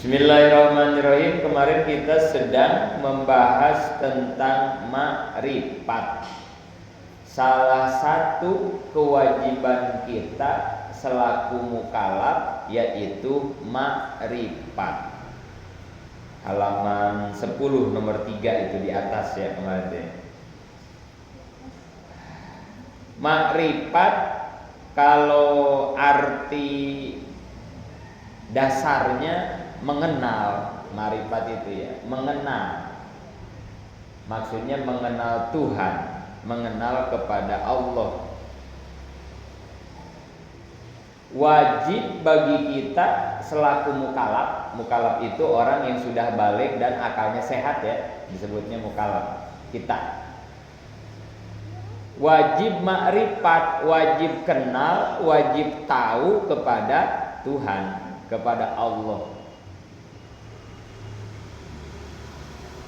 Bismillahirrahmanirrahim. Kemarin kita sedang membahas tentang makrifat. Salah satu kewajiban kita selaku mukallaf yaitu makrifat. Halaman 10 nomor 3 itu di atas ya kemarin. Makrifat kalau arti dasarnya mengenal, makrifat itu ya, mengenal. Maksudnya mengenal Tuhan, mengenal kepada Allah. Wajib bagi kita selaku mukallaf. Mukallaf itu orang yang sudah balik dan akalnya sehat ya, disebutnya mukallaf. Kita wajib makrifat, wajib kenal, wajib tahu kepada Tuhan, kepada Allah.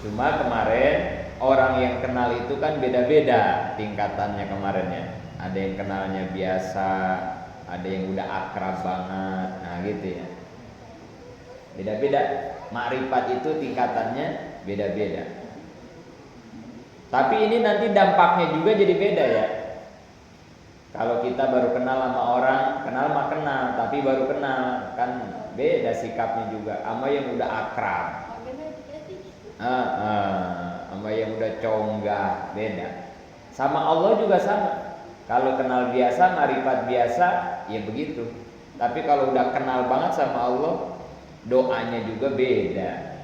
Cuma kemarin orang yang kenal itu kan beda-beda tingkatannya kemarin ya. Ada yang kenalnya biasa, ada yang udah akrab banget, nah gitu ya. Beda-beda. Makrifat itu tingkatannya beda-beda. Tapi ini nanti dampaknya juga jadi beda ya. Kalau kita baru kenal sama orang, kenal mah kenal, tapi baru kenal kan beda sikapnya juga. Sama yang udah akrab, sama yang udah conggah beda. Sama Allah juga sama. Kalau kenal biasa, makrifat biasa, ya begitu. Tapi kalau udah kenal banget sama Allah, doanya juga beda.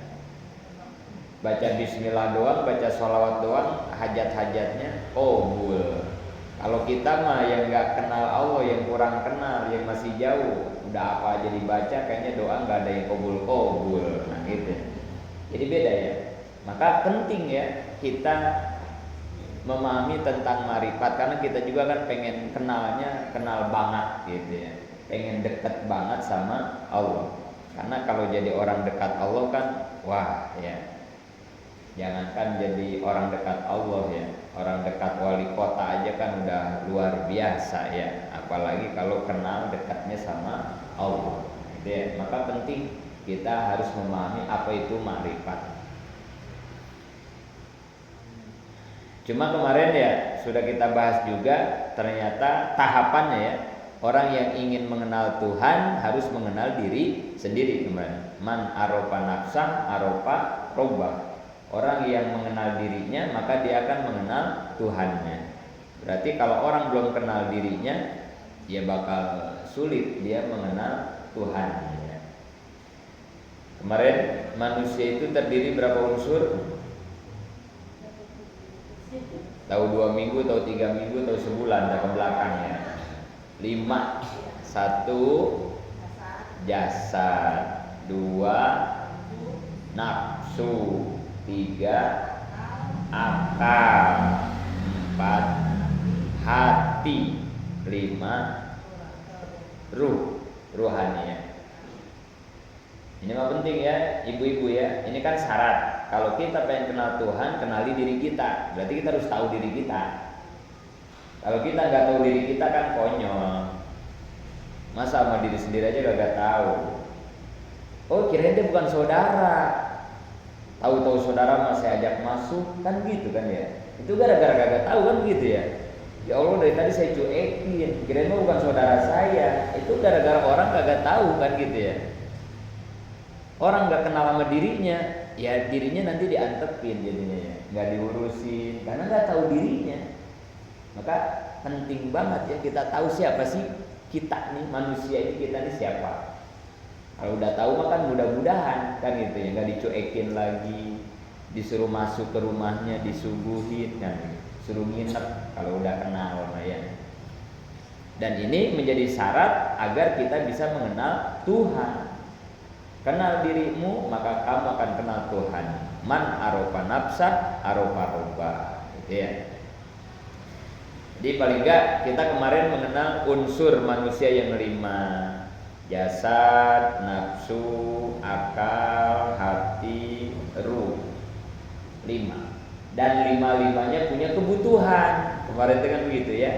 Baca bismillah doang, baca sholawat doang, hajat-hajatnya kabul. Kalau kita mah yang nggak kenal Allah, yang kurang kenal, yang masih jauh, udah apa aja dibaca, kayaknya doa nggak ada yang kabul. Nah gitu. Jadi beda ya. Maka penting ya kita memahami tentang makrifat, karena kita juga kan pengen kenalnya, kenal banget gitu ya. Pengen deket banget sama Allah. Karena kalau jadi orang dekat Allah kan, wah ya. Jangankan jadi orang dekat Allah ya, orang dekat wali kota aja kan udah luar biasa ya. Apalagi kalau kenal dekatnya sama Allah. Gitu ya. Maka penting kita harus memahami apa itu makrifat. Cuma kemarin ya sudah kita bahas juga, ternyata tahapannya ya. Orang yang ingin mengenal Tuhan harus mengenal diri sendiri kemarin. Man arofa nafsah arofa robbah. Orang yang mengenal dirinya maka dia akan mengenal Tuhannya. Berarti kalau orang belum kenal dirinya, ya bakal sulit dia mengenal Tuhannya. Kemarin manusia itu terdiri berapa unsur? Tahu 2 minggu, tahu 3 minggu, tahu sebulan dah ke belakang ya. 5. 1 jasad, 2 nafsu, 3 akal, 4 hati, 5 ruhani ya. Ini mah penting ya ibu-ibu ya. Ini kan syarat. Kalau kita pengen kenal Tuhan, kenali diri kita. Berarti kita harus tahu diri kita. Kalau kita nggak tahu diri kita kan konyol. Masa sama diri sendiri aja gak tahu. Oh kirain dia bukan saudara. Tahu-tahu saudara masih ajak masuk kan gitu kan ya. Itu gara-gara gak tahu kan gitu ya. Ya Allah dari tadi saya cuekin, kirain mah bukan saudara saya. Itu gara-gara orang kagak tahu kan gitu ya. Orang gak kenal sama dirinya, ya dirinya nanti diantepin jadinya ya. Gak diurusin karena gak tahu dirinya. Maka penting banget ya kita tahu siapa sih kita nih, manusia ini, kita nih siapa. Kalau udah tahu makan mudah-mudahan kan gitu ya, nggak dicuekin lagi, disuruh masuk ke rumahnya, disuguhin kan, suruh nginep kalau udah kenal ya. Dan ini menjadi syarat agar kita bisa mengenal Tuhan. Kenal dirimu maka kamu akan kenal Tuhan. Man arofa nafsah arofa robbah, gitu ya. Jadi paling enggak kita kemarin mengenal unsur manusia yang 5. Jasad, nafsu, akal, hati, ruh. 5. Dan 5-5-nya punya kebutuhan. Kemarin itu kan begitu ya.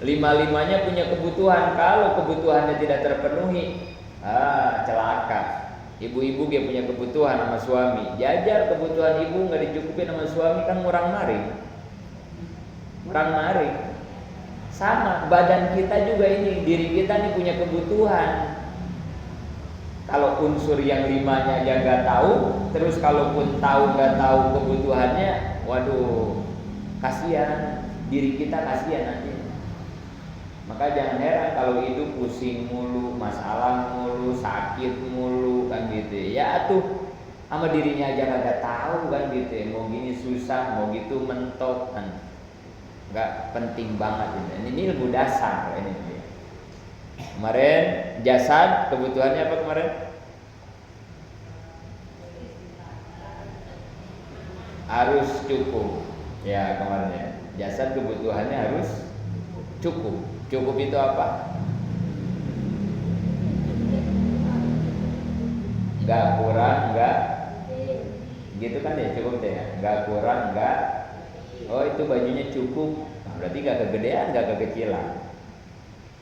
5-5-nya punya kebutuhan. Kalau kebutuhannya tidak terpenuhi, celaka. Ibu-ibu dia punya kebutuhan sama suami, jajar kebutuhan ibu nggak dicukupin sama suami kan murang maring. Sama badan kita juga ini, diri kita nih punya kebutuhan. Kalau unsur yang limanya aja nggak tahu, terus kalaupun tahu nggak tahu kebutuhannya, waduh, kasihan diri kita, kasihan nanti. Maka jangan heran kalau hidup pusing mulu, masalah mulu, sakit mulu kan gitu. Ya tuh sama dirinya aja nggak tahu kan gitu. Mau gini susah, mau gitu mentok kan, nggak penting banget ini. Ini ilmu dasar ini. Kemarin jasad kebutuhannya apa kemarin? Harus cukup. Ya kemarin ya. Jasad kebutuhannya harus cukup. Cukup itu apa? Nggak kurang, nggak gitu kan ya, cukup deh ya. Nggak kurang, nggak. Oh itu bajunya cukup. Nah, berarti nggak kegedean, nggak kekecilan.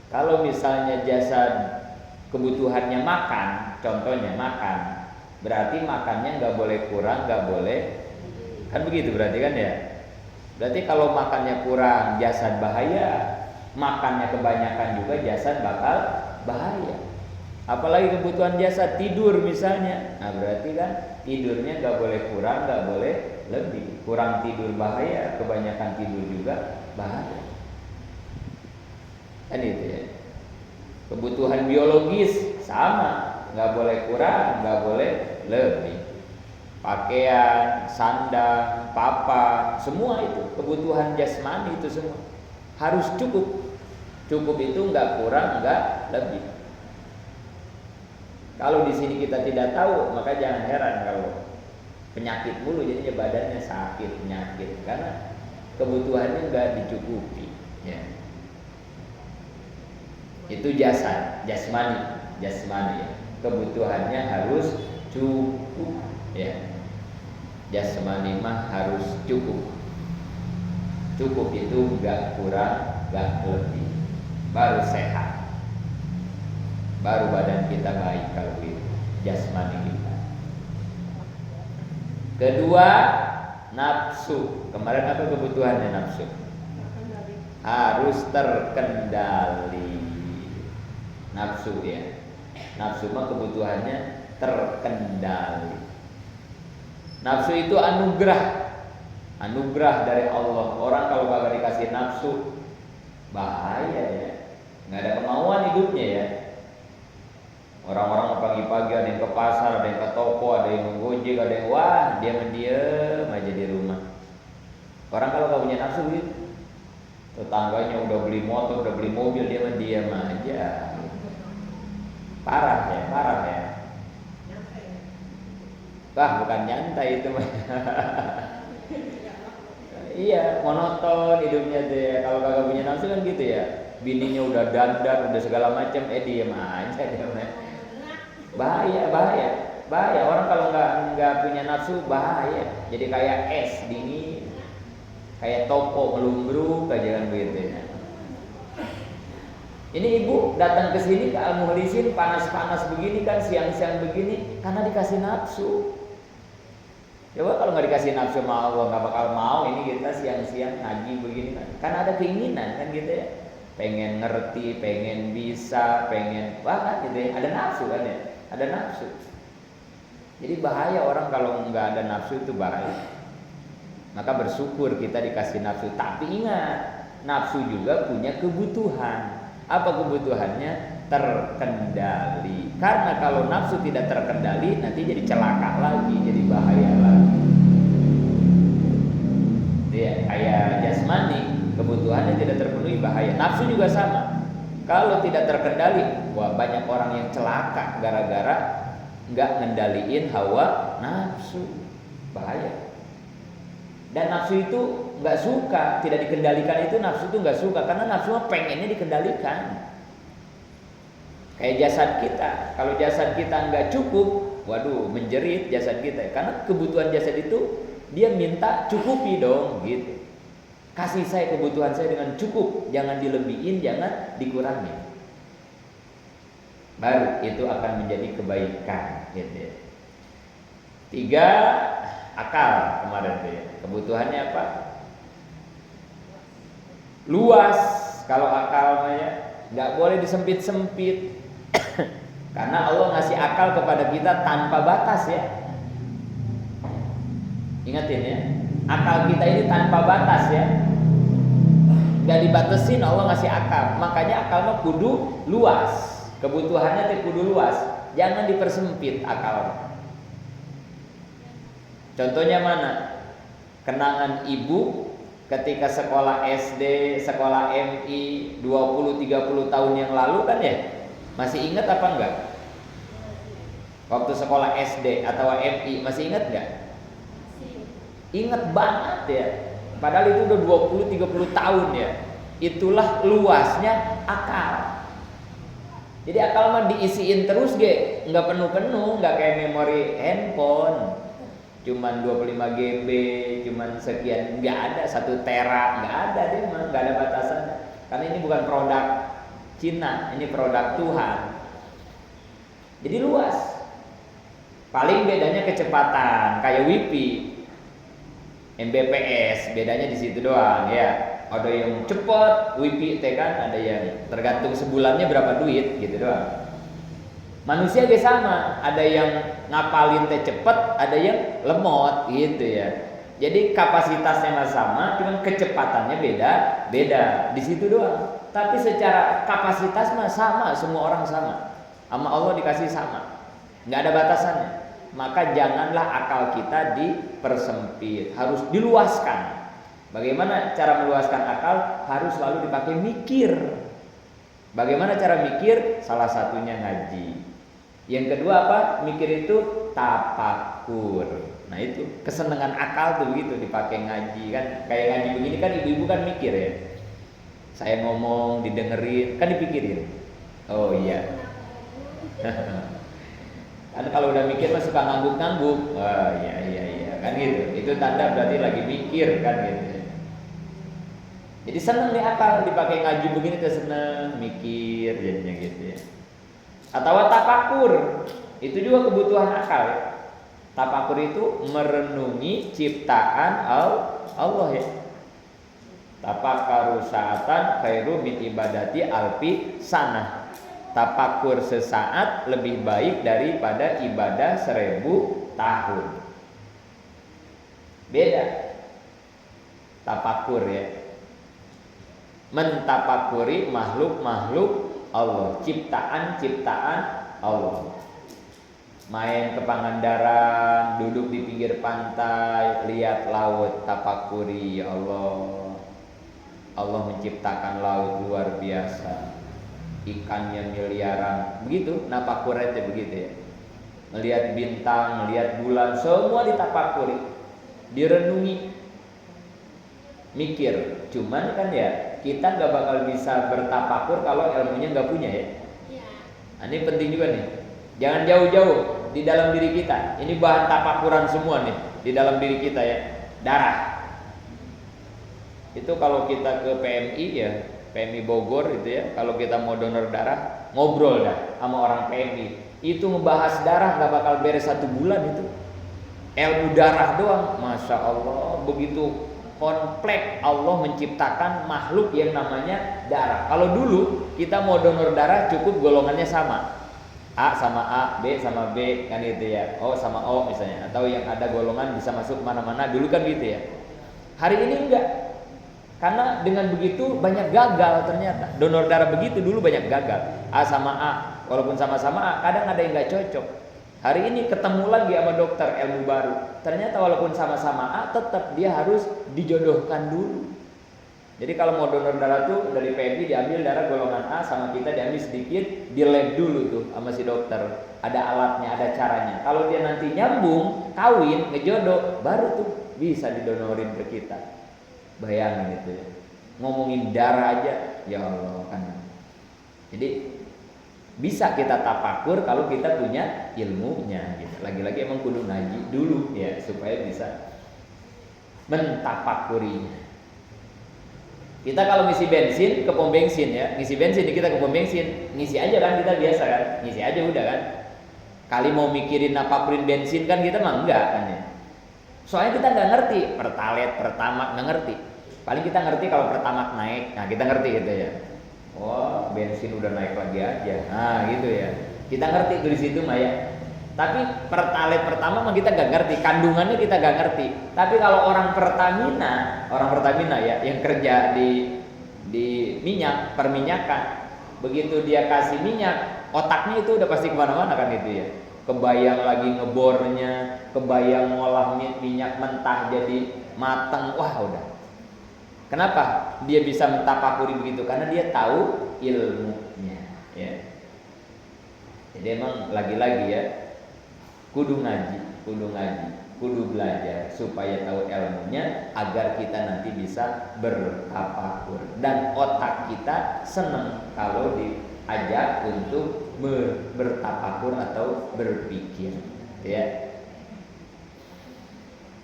Kalau misalnya jasad kebutuhannya makan, contohnya makan, berarti makannya nggak boleh kurang, nggak boleh, kan begitu berarti kan ya. Berarti kalau makannya kurang jasad bahaya, makannya kebanyakan juga jasad bakal bahaya. Apalagi kebutuhan jasad tidur misalnya, nah berarti kan tidurnya nggak boleh kurang, nggak boleh lebih. Kurang tidur bahaya, kebanyakan tidur juga bahaya. Kan itu ya. Kebutuhan biologis sama, nggak boleh kurang, nggak boleh lebih. Pakaian, sandang, papan, semua itu kebutuhan jasmani itu semua harus cukup. Cukup itu nggak kurang, nggak lebih. Kalau di sini kita tidak tahu, maka jangan heran kalau penyakit mulu, jadinya badannya sakit, penyakit karena kebutuhannya nggak dicukupi. Ya. Itu jasad, jasmani ya. Kebutuhannya harus cukup ya. Jasmani mah harus cukup. Cukup itu enggak kurang, enggak lebih. Baru sehat. Baru badan kita baik kalau itu jasmani kita. Kedua, nafsu. Kemarin apa kebutuhannya nafsu? Harus terkendali. Nafsu ya. Nafsu mah kebutuhannya terkendali. Nafsu itu anugerah. Anugerah dari Allah. Orang kalau kagak dikasih nafsu bahaya ya. Nggak ada kemauan hidupnya ya. Orang-orang pagi-pagi ada yang ke pasar, ada yang ke toko, ada yang menggojek, ada yang wah dia mendiam aja di rumah. Orang kalau nggak punya nafsu gitu, tetangganya udah beli motor, udah beli mobil, dia mendiam aja. Parah ya. Wah bukan nyantai itu mah. Iya monoton hidupnya deh. Kalau kagak punya nafsu kan gitu ya. Bininya udah dandan, udah segala macam, diem aja dia. Bahaya. Orang kalau nggak punya nafsu bahaya. Jadi kayak es dingin, kayak toko melumbruk aja kan begitu ya. Ini ibu datang ke sini ke Al-Mukhlisin panas-panas begini kan, siang-siang begini karena dikasih nafsu. Coba kalau nggak dikasih nafsu sama Allah nggak bakal mau ini kita siang-siang ngaji begini kan. Karena ada keinginan kan gitu ya. Pengen ngerti, pengen bisa, pengen bahkan gitu ya. Ada nafsu kan ya. Ada nafsu. Jadi bahaya orang kalau nggak ada nafsu itu bahaya. Maka bersyukur kita dikasih nafsu. Tapi ingat, nafsu juga punya kebutuhan. Apa kebutuhannya? Terkendali. Karena kalau nafsu tidak terkendali nanti jadi celaka lagi, jadi bahaya lagi. Dia kayak jasmani, kebutuhannya tidak terpenuhi bahaya. Nafsu juga sama. Kalau tidak terkendali, wah banyak orang yang celaka gara-gara nggak ngendaliin hawa nafsu. Bahaya. Dan nafsu itu nggak suka, tidak dikendalikan itu nafsu itu nggak suka karena nafsu pengennya dikendalikan. Kayak jasad kita, kalau jasad kita nggak cukup, waduh menjerit jasad kita karena kebutuhan jasad itu dia minta cukupi dong gitu. Kasih saya kebutuhan saya dengan cukup, jangan dilebihin, jangan dikurangi. baru itu akan menjadi kebaikan gitu ya. 3, akal kemarin tuh ya. Kebutuhannya apa? Luas. Kalau akal ya nggak boleh disempit-sempit. Karena Allah ngasih akal kepada kita tanpa batas ya. Ingatin ya, akal kita ini tanpa batas ya. Gak dibatesin Allah ngasih akal. Makanya akal mah kudu luas. Kebutuhannya teh kudu luas. Jangan dipersempit akal. Contohnya mana? Kenangan ibu ketika sekolah SD, sekolah MI 20-30 tahun yang lalu kan ya. Masih ingat apa enggak? Waktu sekolah SD atau MI masih ingat enggak? Ingat banget ya. Padahal itu udah 20-30 tahun ya. Itulah luasnya akal. Jadi akal mah diisiin terus ge, nggak penuh-penuh, nggak kayak memori handphone. Cuman 25 GB, cuman sekian, nggak ada 1 tera, nggak ada deh mah, nggak ada batasannya. Karena ini bukan produk Cina, ini produk Tuhan. Jadi luas. Paling bedanya kecepatan, kayak Wi-Fi. Mbps bedanya di situ doang ya. Ada yang cepat Wi-Fi teh kan, ada yang tergantung sebulannya berapa duit gitu doang. Manusia juga sama, ada yang ngapalin teh cepet, ada yang lemot gitu ya. Jadi kapasitasnya mah sama, cuman kecepatannya beda di situ doang. Tapi secara kapasitas mah sama, semua orang sama. Sama Allah dikasih sama, nggak ada batasannya. Maka janganlah akal kita dipersempit, harus diluaskan. Bagaimana cara meluaskan akal? Harus selalu dipakai mikir. Bagaimana cara mikir? Salah satunya ngaji. Yang kedua apa? Mikir itu tafakur. Nah itu kesenangan akal tuh begitu dipakai ngaji kan. Kayak ngaji begini kan ibu-ibu kan mikir ya. Saya ngomong didengerin kan dipikirin. Oh iya. Kan kalau udah mikir mah suka ngangguk-ngangguk. Wah, iya kan gitu. Itu tanda berarti lagi mikir kan gitu. Jadi seneng nih akal dipakai ngaji begini tuh seneng mikir jadinya gitu ya. Atau tafakur. Itu juga kebutuhan akal ya. Tafakur itu merenungi ciptaan Allah ya. Tafakkaru sa'atan khairu min ibadati alfi sanah. Tafakur sesaat lebih baik daripada ibadah 1000 tahun. Beda tafakur ya. Mentafakuri makhluk-makhluk Allah, ciptaan-ciptaan Allah. Main ke Pangandaran, duduk di pinggir pantai, lihat laut, tafakuri ya Allah. Allah menciptakan laut luar biasa. Ikannya miliaran, begitu nafakurannya begitu ya. Melihat bintang, melihat bulan, semua ditafakuri, direnungi, mikir. Cuman kan ya kita nggak bakal bisa bertafakur kalau ilmunya nggak punya ya. Nah, ini penting juga nih. Jangan jauh-jauh di dalam diri kita. Ini bahan tafakuran semua nih di dalam diri kita ya. Darah. Itu kalau kita ke PMI ya. PMI Bogor itu ya, kalau kita mau donor darah ngobrol dah sama orang PMI, itu ngebahas darah nggak bakal beres 1 bulan itu. Ilmu darah doang, masya Allah begitu kompleks Allah menciptakan makhluk yang namanya darah. Kalau dulu kita mau donor darah cukup golongannya sama, A sama A, B sama B kan gitu ya, O sama O misalnya, atau yang ada golongan bisa masuk mana-mana dulu kan gitu ya. Hari ini enggak. Karena dengan begitu banyak gagal ternyata. Donor darah begitu dulu banyak gagal. A sama A, walaupun sama-sama A, kadang ada yang nggak cocok. Hari ini ketemu lagi sama dokter ilmu baru. Ternyata walaupun sama-sama A, tetap dia harus dijodohkan dulu. Jadi kalau mau donor darah tuh dari PMI diambil darah golongan A sama kita diambil sedikit, di lab dulu tuh sama si dokter. Ada alatnya, ada caranya. Kalau dia nanti nyambung, kawin, ngejodoh, baru tuh bisa didonorin ke kita. Bayangin itu ya. Ngomongin darah aja, ya Allah kan. Jadi bisa kita tafakur kalau kita punya ilmunya gitu. Lagi-lagi emang kudu ngaji dulu ya supaya bisa mentafakurinya. Kita kalau ngisi bensin ke pom bensin ya, ngisi bensin kita ke pom bensin, ngisi aja kan kita biasa kan, ngisi aja udah kan. Kali mau mikirin napakurin bensin kan kita mah enggak kan ya. Soalnya kita nggak ngerti pertalite, pertamax nggak ngerti. Paling kita ngerti kalau pertamax naik, nah kita ngerti gitu ya. Oh bensin udah naik lagi aja, nah gitu ya. Kita ngerti tuh di situ mah ya. Tapi pertalite pertama mah kita gak ngerti, kandungannya kita gak ngerti. Tapi kalau orang Pertamina ya yang kerja di minyak, perminyakan, begitu dia kasih minyak, otaknya itu udah pasti kemana-mana kan itu ya. Kebayang lagi ngebornya, kebayang ngolah minyak mentah jadi mateng, wah udah. Kenapa dia bisa mentapakuri begitu? Karena dia tahu ilmunya ya. Jadi emang lagi-lagi ya, kudu ngaji, kudu belajar supaya tahu ilmunya agar kita nanti bisa bertafakur dan otak kita seneng kalau diajak untuk bertafakur atau berpikir ya.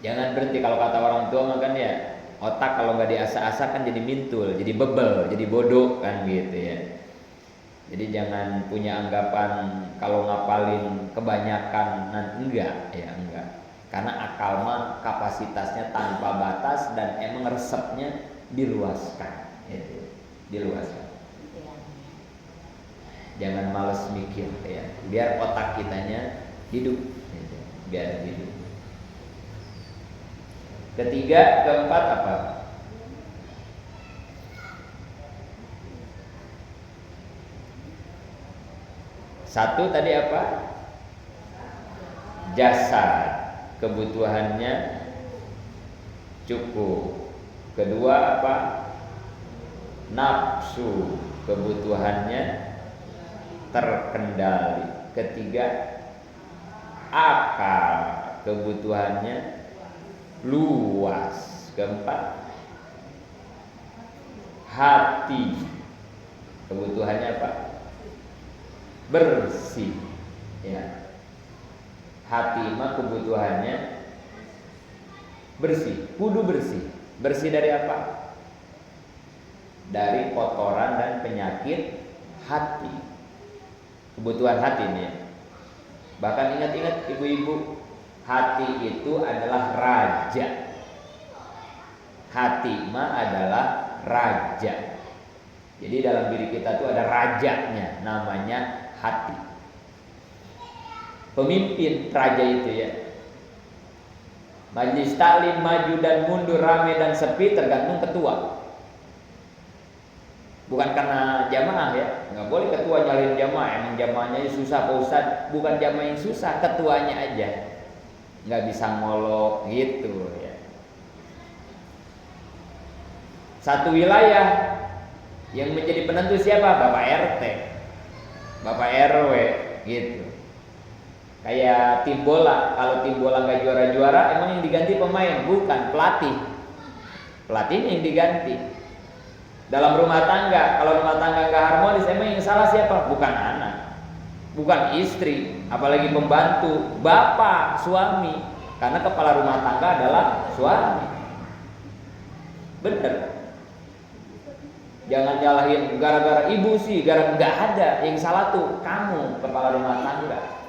Jangan berhenti, kalau kata orang tua makan ya, otak kalau nggak diasah-asah kan jadi mintul, jadi bebel, jadi bodoh kan gitu ya. Jadi jangan punya anggapan kalau ngapalin kebanyakan enggak ya, enggak. Karena akal mah kapasitasnya tanpa batas dan emang resepnya diluaskan gitu. Diluaskan. Jangan males mikir ya. Biar otak kitanya hidup gitu. Biar hidup. Ketiga, keempat apa? Satu tadi apa? Jasad, kebutuhannya cukup. Kedua apa? Nafsu, kebutuhannya terkendali. Ketiga, akal, kebutuhannya luas. Keempat, hati, kebutuhannya apa? Bersih ya. Hati mah kebutuhannya bersih, kudu bersih. Bersih dari apa? Dari kotoran dan penyakit hati. Kebutuhan hati ini ya. Bahkan ingat-ingat ibu-ibu, hati itu adalah raja. Hati mah adalah raja. Jadi dalam diri kita tuh ada rajanya, namanya hati. Pemimpin raja itu ya. Majelis taklim maju dan mundur, rame dan sepi tergantung ketua. Bukan karena jamaah ya, nggak boleh ketua nyalin jamaah. Emang jamaahnya susah Pak Ustaz. Bukan jamaah yang susah, ketuanya aja nggak bisa ngolok gitu ya. Satu wilayah yang menjadi penentu siapa? Bapak RT, Bapak RW gitu. Kayak tim bola, kalau tim bola nggak juara-juara, emang yang diganti pemain, bukan pelatih. Pelatihnya yang diganti. Dalam rumah tangga, kalau rumah tangga nggak harmonis, emang yang salah siapa? Bukan anak, bukan istri, apalagi pembantu, bapak, suami. Karena kepala rumah tangga adalah suami. Bener. Jangan nyalahin gara-gara ibu sih, gara nggak ada. Yang salah tuh kamu, kepala rumah tangga.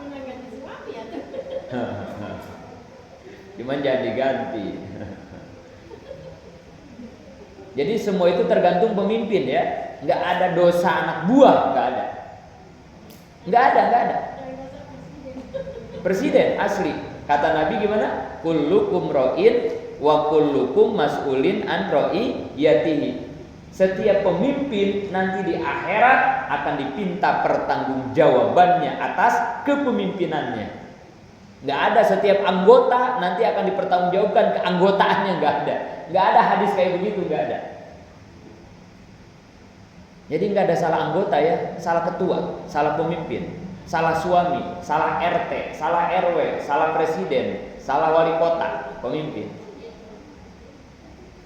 Cuman jangan diganti. Jadi semua itu tergantung pemimpin ya. Nggak ada dosa anak buah, nggak ada. Nggak ada. Presiden asli. Kata Nabi gimana? Kullukum ra'in wa kullukum mas'ulin an ra'iyatihi. Setiap pemimpin nanti di akhirat akan dipinta pertanggungjawabannya atas kepemimpinannya. Nggak ada setiap anggota nanti akan dipertanggungjawabkan keanggotaannya, nggak ada. Nggak ada hadis kayak begitu, nggak ada. Jadi nggak ada salah anggota ya, salah ketua, salah pemimpin, salah suami, salah RT, salah RW, salah presiden, salah wali kota, pemimpin.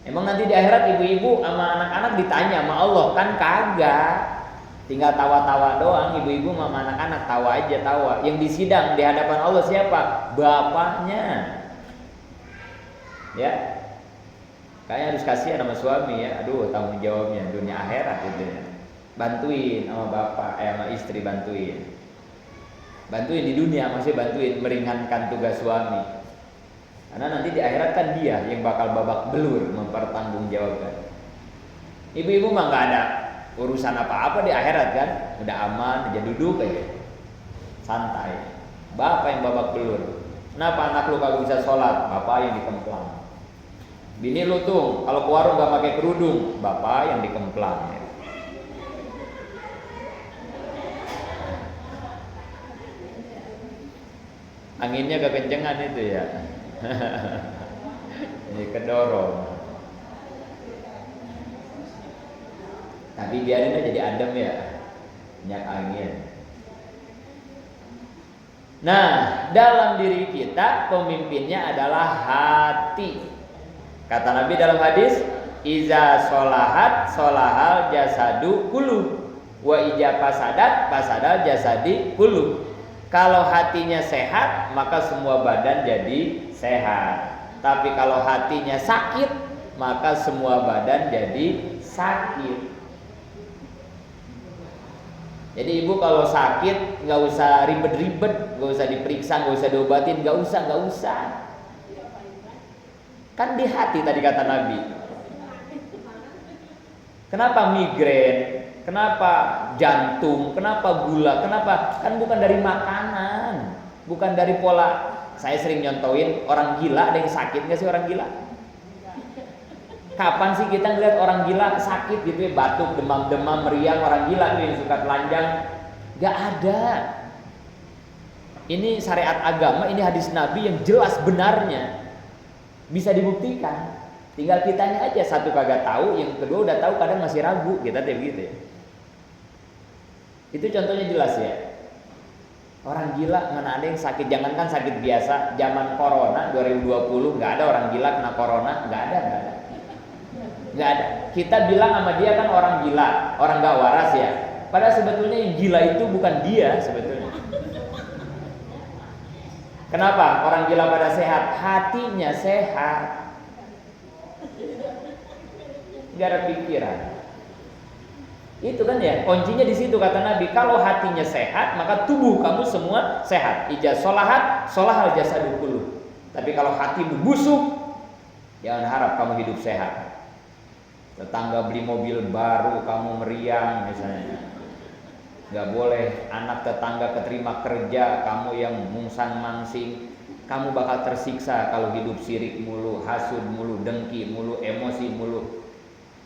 Emang nanti di akhirat ibu-ibu sama anak-anak ditanya sama Allah? Kan kagak. Tinggal tawa-tawa doang, ibu-ibu sama anak-anak tawa aja, tawa. Yang disidang di hadapan Allah siapa? Bapaknya. Ya. Kayaknya harus kasihan sama suami ya. Aduh, tanggung jawabnya dunia akhirat gitu ya. Bantuin sama bapak, sama istri bantuin. Bantuin di dunia, masih bantuin meringankan tugas suami. Karena nanti di akhirat kan dia yang bakal babak belur mempertanggungjawabkan. Ibu-ibu mah nggak ada urusan apa-apa di akhirat kan, udah aman, aja duduk aja, santai. Bapak yang babak belur. Kenapa anak lu kagak bisa sholat? Bapak yang dikemplang. Bini lu tuh kalau ke warung nggak pakai kerudung, bapak yang dikemplang. Anginnya kekencengan itu ya. Ini kedorong. Tapi biarin aja jadi adem ya, minyak angin. Nah, dalam diri kita pemimpinnya adalah hati. Kata Nabi dalam hadis, iza solahat solahal jasadu kulu, wa ija fasadat fasadal jasadi kulu. Kalau hatinya sehat, maka semua badan jadi sehat. Tapi kalau hatinya sakit, maka semua badan jadi sakit. Jadi ibu kalau sakit nggak usah ribet-ribet, nggak usah diperiksa, nggak usah diobatin, nggak usah. Kan di hati tadi kata Nabi. Kenapa migrain? Kenapa jantung? Kenapa gula? Kenapa? Kan bukan dari makanan, bukan dari pola. Saya sering nyontoin orang gila, ada yang sakit nggak sih orang gila? Kapan sih kita ngeliat orang gila sakit gitu ya, batuk, demam-demam, meriang, orang gila tuh yang suka telanjang? Gak ada. Ini syariat agama, ini hadis Nabi yang jelas benarnya, bisa dibuktikan. Tinggal kitanya aja, satu kagak tahu, yang kedua udah tahu kadang masih ragu, kita tuh begitu ya. Itu contohnya jelas ya. Orang gila mana ada yang sakit, jangankan sakit biasa, zaman corona 2020 nggak ada orang gila kena corona, nggak ada. Nggak ada. Kita bilang sama dia kan orang gila, orang gak waras ya. Padahal sebetulnya yang gila itu bukan dia sebetulnya. Kenapa? Orang gila pada sehat, hatinya sehat. Gak ada pikiran. Itu kan ya, kuncinya di situ kata Nabi. Kalau hatinya sehat, maka tubuh kamu semua sehat. Ija solahat, solahal jasadu kullu. Tapi kalau hatimu busuk, jangan harap kamu hidup sehat. Tetangga beli mobil baru, kamu meriang misalnya. Gak boleh. Anak tetangga keterima kerja, kamu yang mungsang mangsing. Kamu bakal tersiksa kalau hidup sirik mulu, hasud mulu, dengki mulu, emosi mulu.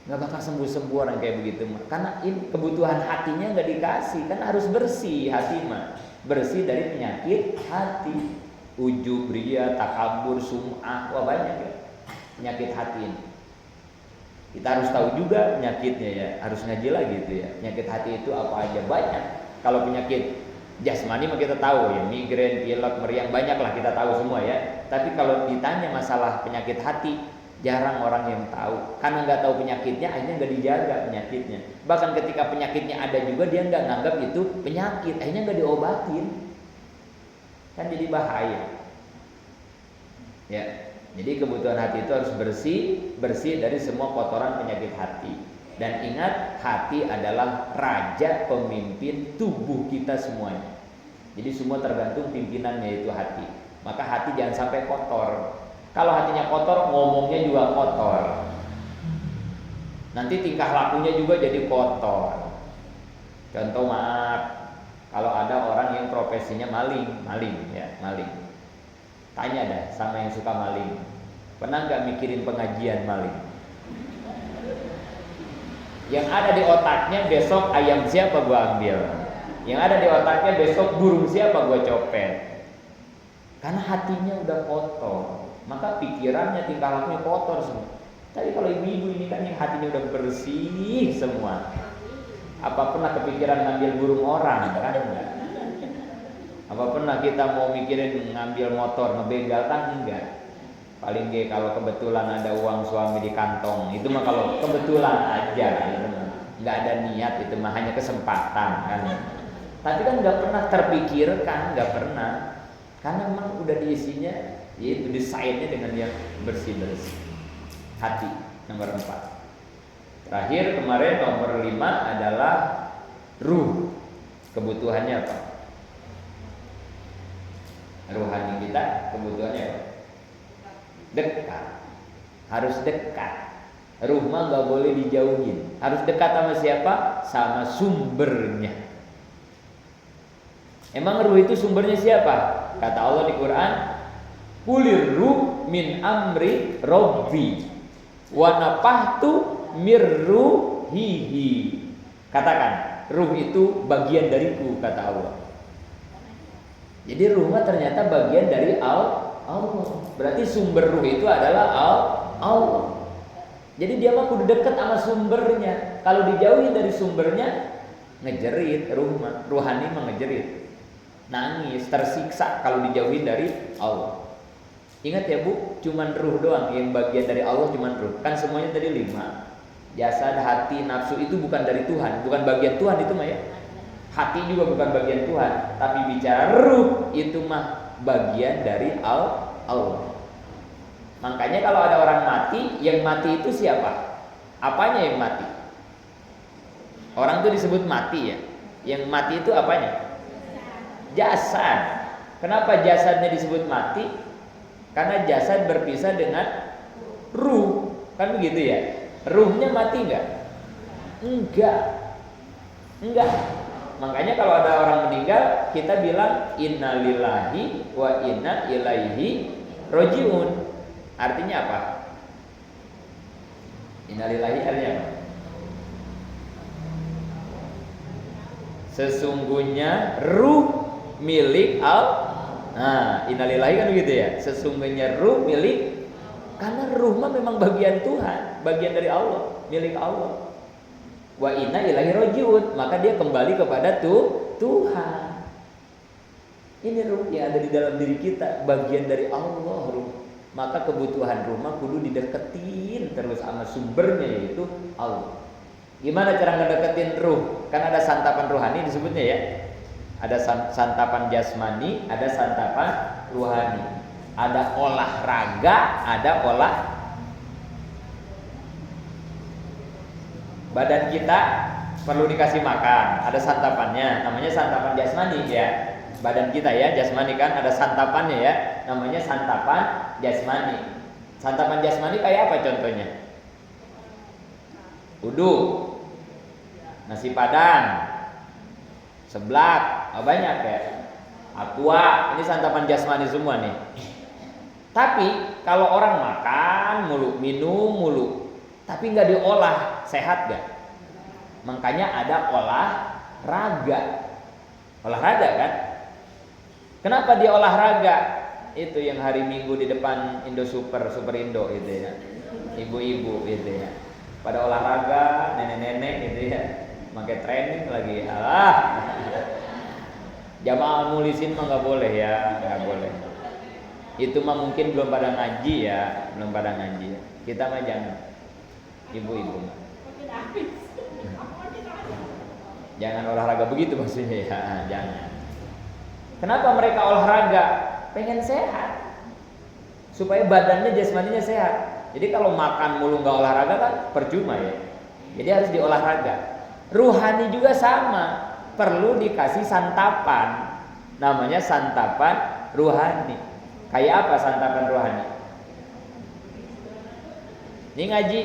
Gak bakal sembuh-sembuh orang kayak begitu. Karena ini kebutuhan hatinya gak dikasih. Kan harus bersih hati mah. Bersih dari penyakit hati. Ujub, ria, takabur, sum'ah. Wah banyak ya penyakit hati ini. Kita harus tahu juga penyakitnya ya, harus ngaji lagi gitu ya. Penyakit hati itu apa aja, banyak. Kalau penyakit jasmani mah kita tahu ya, migrain, pilek, meriang, banyak lah kita tahu semua ya. Tapi kalau ditanya masalah penyakit hati, jarang orang yang tahu. Karena nggak tahu penyakitnya, akhirnya nggak dijaga penyakitnya. Bahkan ketika penyakitnya ada juga dia nggak nganggap itu penyakit, akhirnya nggak diobatin. Kan jadi bahaya. Ya. Jadi kebutuhan hati itu harus bersih dari semua kotoran penyakit hati. Dan ingat, hati adalah raja pemimpin tubuh kita semuanya. Jadi semua tergantung pimpinannya itu hati. Maka hati jangan sampai kotor. Kalau hatinya kotor, ngomongnya juga kotor. Nanti tingkah lakunya juga jadi kotor. Contoh maaf, kalau ada orang yang profesinya maling. Tanya dah sama yang suka maling, pernah nggak mikirin pengajian maling? Yang ada di otaknya besok ayam siapa gua ambil, yang ada di otaknya besok burung siapa gua copet. Karena hatinya udah kotor, maka pikirannya, tingkah lakunya kotor semua. Tapi kalau ibu-ibu ini kan yang hatinya udah bersih semua, apa pernah kepikiran ngambil burung orang? Kan enggak. Apa pernah kita mau mikirin ngambil motor, ngebegal? Kan enggak. Paling gak kalau kebetulan ada uang suami di kantong, itu mah kalau kebetulan aja, nggak ada niat, itu mah hanya kesempatan kan. Tapi kan nggak pernah terpikirkan, nggak pernah, karena memang udah diisinya, yaitu desainnya dengan yang bersih hati. Nomor 4. Terakhir kemarin nomor 5 adalah ruh. Kebutuhannya apa? Ruhani kita kebutuhannya apa? Dekat. Harus dekat. Ruh mah gak boleh dijauhin. Harus dekat sama siapa? Sama sumbernya. Emang ruh itu sumbernya siapa? Kata Allah di Quran, "Qulir ruh min amri Rabbi wa nafahtu mirruhihi." Katakan, ruh itu bagian dariku, kata Allah. Jadi ruh ternyata bagian dari Allah. Berarti sumber ruh itu adalah Allah. Jadi dia mah kudu deket sama sumbernya. Kalau dijauhin dari sumbernya, ngejerit ruhani mah ngejerit. Nangis, tersiksa kalau dijauhin dari Allah. Ingat ya Bu, cuman ruh doang yang bagian dari Allah, cuman ruh. Kan semuanya tadi 5. Jasad, hati, nafsu itu bukan dari Tuhan, bukan bagian Tuhan itu mah ya. Hati juga bukan bagian Tuhan, tapi bicara ruh itu mah bagian dari Allah. Makanya kalau ada orang mati, yang mati itu siapa? Apanya yang mati? Orang itu disebut mati ya. Yang mati itu apanya? Jasad. Kenapa jasadnya disebut mati? Karena jasad berpisah dengan ruh. Kan begitu ya? Ruhnya mati enggak? Enggak. Makanya kalau ada orang meninggal, kita bilang innalillahi wa inna ilaihi rajiun. Artinya apa? Innalillahi artinya apa? Sesungguhnya ruh milik Allah. Nah, innalillahi kan begitu ya. Sesungguhnya ruh milik, karena ruh mah memang bagian Tuhan, bagian dari Allah, milik Allah. Wa inna ilaihi rajiun, maka dia kembali kepada Tuhan. Ini ruh yang ada di dalam diri kita, bagian dari Allah ruh. Maka kebutuhan rumah kudu dideketin terus sama sumbernya, yaitu Allah. Gimana cara ngedeketin ruh? Kan ada santapan rohani disebutnya ya. Ada santapan jasmani, ada santapan rohani. Ada olahraga, ada badan kita perlu dikasih makan, ada santapannya, namanya santapan jasmani ya. Badan kita ya, jasmani kan ada santapannya ya, namanya santapan jasmani. Santapan jasmani kayak apa contohnya? Uduk, nasi padang, seblak, banyak ya. Aqua, ini santapan jasmani semua nih. Tapi kalau orang makan mulu, minum mulu, tapi nggak diolah, sehat gak? Makanya ada olahraga kan? Kenapa dia olahraga? Itu yang hari Minggu di depan Super Indo itu ya, ibu-ibu itu ya, pada olahraga, nenek-nenek gitu ya, pakai training lagi. Jamaah mulisin mah nggak boleh ya, nggak boleh. Itu mah mungkin belum pada ngaji ya. Kita mah jangan. Ibu-ibu jangan olahraga begitu maksudnya ya, jangan. Kenapa mereka olahraga? Pengen sehat, supaya badannya jasmaninya sehat. Jadi kalau makan mulu nggak olahraga kan percuma ya. Jadi harus diolahraga. Ruhani juga sama, perlu dikasih santapan, namanya santapan ruhani. Kayak apa santapan ruhani? Ini ngaji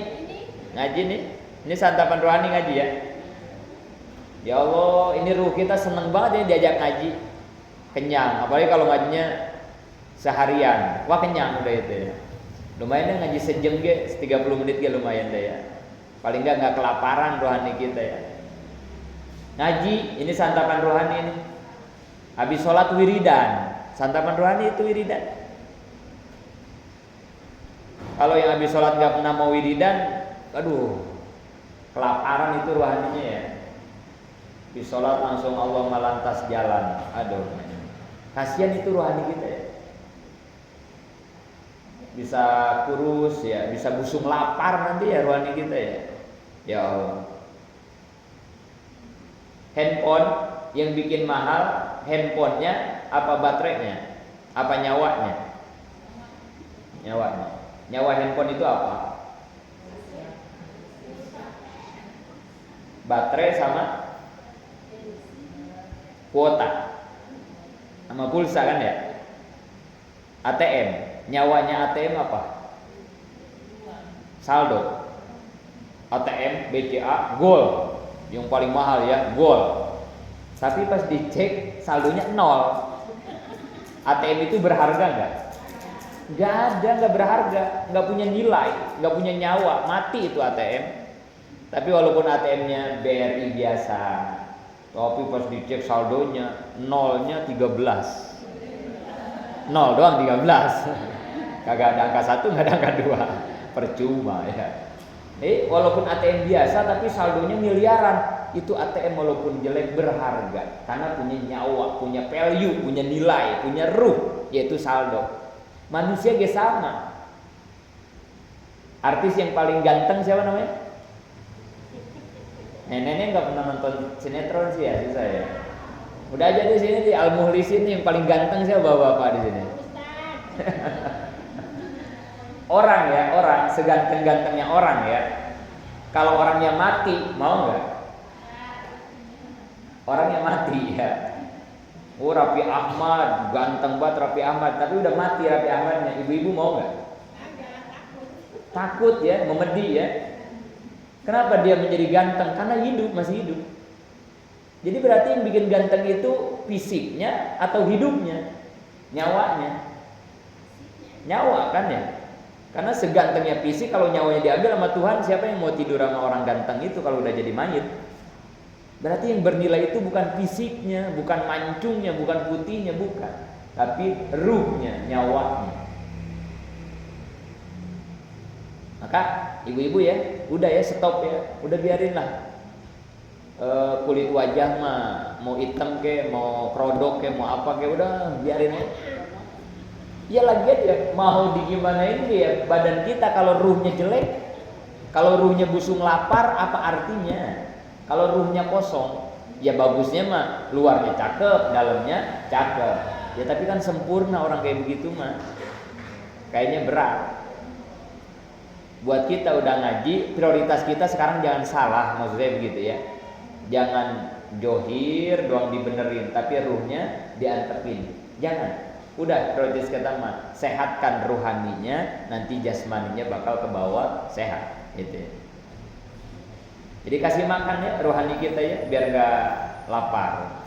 nih. Ini santapan rohani ngaji ya. Ya Allah, ini ruh kita seneng banget ya diajak ngaji. Kenyang, apalagi kalau ngajinya seharian. Wah, kenyang udah itu ya. Lumayan deh ngaji sejam ge, 30 menit ge lumayan deh ya. Paling enggak kelaparan rohani kita ya. Ngaji, ini santapan rohani ini. Habis sholat wiridan. Santapan rohani itu wiridan. Kalau yang habis sholat nggak pernah mau wiridan, aduh, kelaparan itu rohaninya ya. Di sholat langsung Allah malantas jalan, aduh, kasihan itu rohani kita ya. Bisa kurus ya, bisa busung lapar nanti ya rohani kita ya. Ya Allah. Handphone yang bikin mahal, handphonenya apa baterainya? Apa nyawanya? Nyawa handphone itu apa? baterai sama kuota sama pulsa kan ya. ATM, nyawanya ATM apa? Saldo. ATM, BCA, Gold, yang paling mahal ya, Gold. Tapi pas dicek saldonya 0. ATM itu berharga nggak? Nggak ada, nggak berharga, nggak punya nilai, nggak punya nyawa, mati itu ATM. Tapi walaupun ATM-nya BRI biasa, tapi pas dicek saldonya nolnya 13. 0 doang 13. Kagak ada angka 1, nggak ada angka 2. Percuma ya. Walaupun ATM biasa tapi saldonya miliaran. Itu ATM walaupun jelek berharga karena punya nyawa, punya value, punya nilai, punya ruh, yaitu saldo. Manusia ge sama. Artis yang paling ganteng siapa namanya? Nenek nggak pernah nonton sinetron sih ya, susah ya. Udah aja di sini di Al-Muhlisin yang paling ganteng siapa bapak-bapak di sini? Orang ya, orang seganteng-gantengnya orang ya. Kalau orangnya mati, mau nggak? Orangnya mati ya. Raffi Ahmad, ganteng banget Raffi Ahmad, tapi udah mati Raffi Ahmadnya. Ibu-ibu mau nggak? Takut ya, memedi ya. Kenapa dia menjadi ganteng? Karena hidup, masih hidup. Jadi berarti yang bikin ganteng itu fisiknya atau hidupnya, nyawanya. Nyawa kan ya. Karena segantengnya fisik, kalau nyawanya diambil sama Tuhan, siapa yang mau tidur sama orang ganteng itu kalau udah jadi mayit? Berarti yang bernilai itu bukan fisiknya, bukan mancungnya, bukan putihnya, bukan, tapi ruhnya, nyawanya. Maka ibu-ibu ya, udah ya, stop ya, udah biarin lah. Kulit wajah mah mau hitam ke, mau krodok ke, mau apa ke, udah biarin aja. Ya lagi aja, mau digimanain dia badan kita kalau ruhnya jelek, kalau ruhnya busung lapar, apa artinya? Kalau ruhnya kosong, ya bagusnya mah luarnya cakep, dalamnya cakep. Ya tapi kan sempurna orang kayak begitu mah, kayaknya berat. Buat kita udah ngaji, prioritas kita sekarang jangan salah, maksudnya begitu ya. Jangan johir doang dibenerin, tapi ruhnya diantepin. Jangan. Udah prioritas kita mah sehatkan ruhaninya, nanti jasmaninya bakal ke bawah sehat, gitu ya. Jadi kasih makan ya rohani kita ya, biar gak lapar.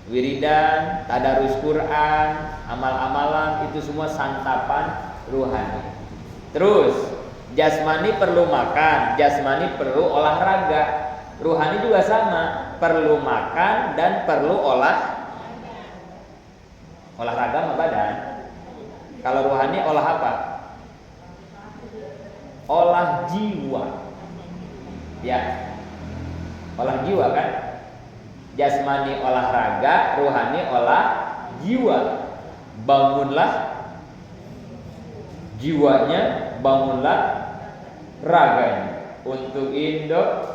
Wiridan, tadarus Quran, amal-amalan, itu semua santapan ruhani. Terus jasmani perlu makan, jasmani perlu olahraga. Ruhani juga sama, perlu makan dan perlu olahraga sama badan. Kalau ruhani olah apa? Olah jiwa. Ya, olah jiwa kan? Jasmani olahraga, ruhani olah jiwa. Bangunlah jiwanya, bangunlah raganya untuk Indo.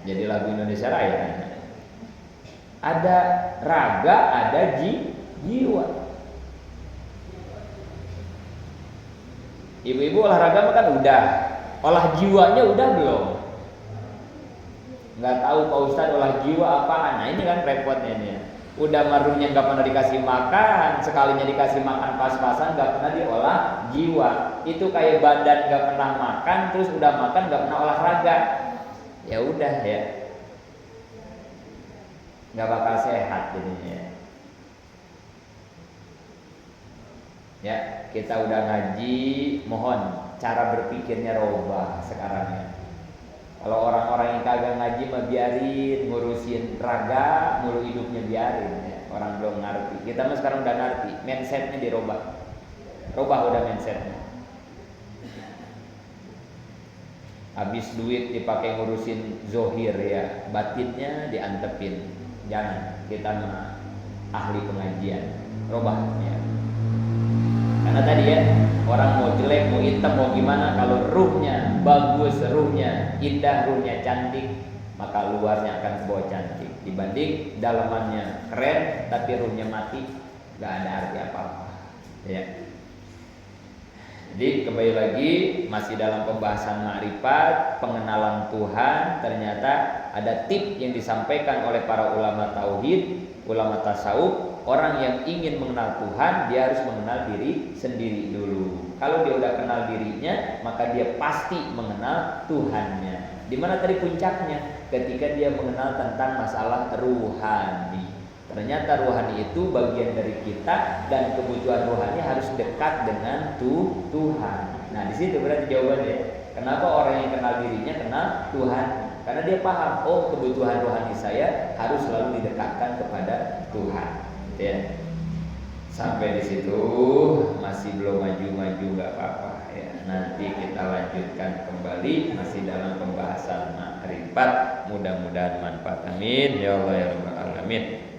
Jadi lagu Indonesia Raya kan? Ada raga, ada jiwa. Ibu-ibu olahraga mah kan udah. Olah jiwanya udah belum? Nggak tahu Pak Ustadz olah jiwa apaan. Nah ini kan repotnya ini. Udah marunya nggak pernah dikasih makan, sekalinya dikasih makan pas-pasan nggak pernah diolah jiwa. Itu kayak badan nggak pernah makan, terus udah makan nggak pernah olahraga. Ya udah ya, nggak bakal sehat jadinya. Ya kita udah ngaji, mohon cara berpikirnya robah sekarang ya. Kalau orang-orang yang kagak ngaji mah biarin, ngurusin raga, ngurus hidupnya biarin ya. Orang belum ngerti. Kita mah sekarang udah ngerti, mindsetnya dirobah. Robah udah mindsetnya. Habis duit dipakai ngurusin zohir ya, batinnya diantepin. Jangan, kita mah ahli pengajian. Robah ya. Karena tadi ya, orang mau jelek, mau hitam, mau gimana, kalau ruhnya bagus, ruhnya indah, ruhnya cantik, maka luarnya akan kebawa cantik. Dibanding dalamannya keren, tapi ruhnya mati, gak ada arti apa-apa. Ya. Jadi kembali lagi masih dalam pembahasan ma'rifat, pengenalan Tuhan. Ternyata ada tip yang disampaikan oleh para ulama tauhid, ulama tasawuf. Orang yang ingin mengenal Tuhan, dia harus mengenal diri sendiri dulu. Kalau dia udah kenal dirinya, maka dia pasti mengenal Tuhannya. Dimana tadi puncaknya? Ketika dia mengenal tentang masalah ruhani. Ternyata rohani itu bagian dari kita dan kebutuhan rohani harus dekat dengan Tuhan. Nah, di situ berarti jawabannya. Kenapa orang yang kenal dirinya kenal Tuhan? Karena dia paham, oh kebutuhan rohani saya harus selalu didekatkan kepada Tuhan. Gitu ya. Sampai di situ masih belum maju-maju nggak apa-apa ya. Nanti kita lanjutkan kembali masih dalam pembahasan ma'rifat. Mudah-mudahan manfaat. Amin ya Allah ya rabbal alamin.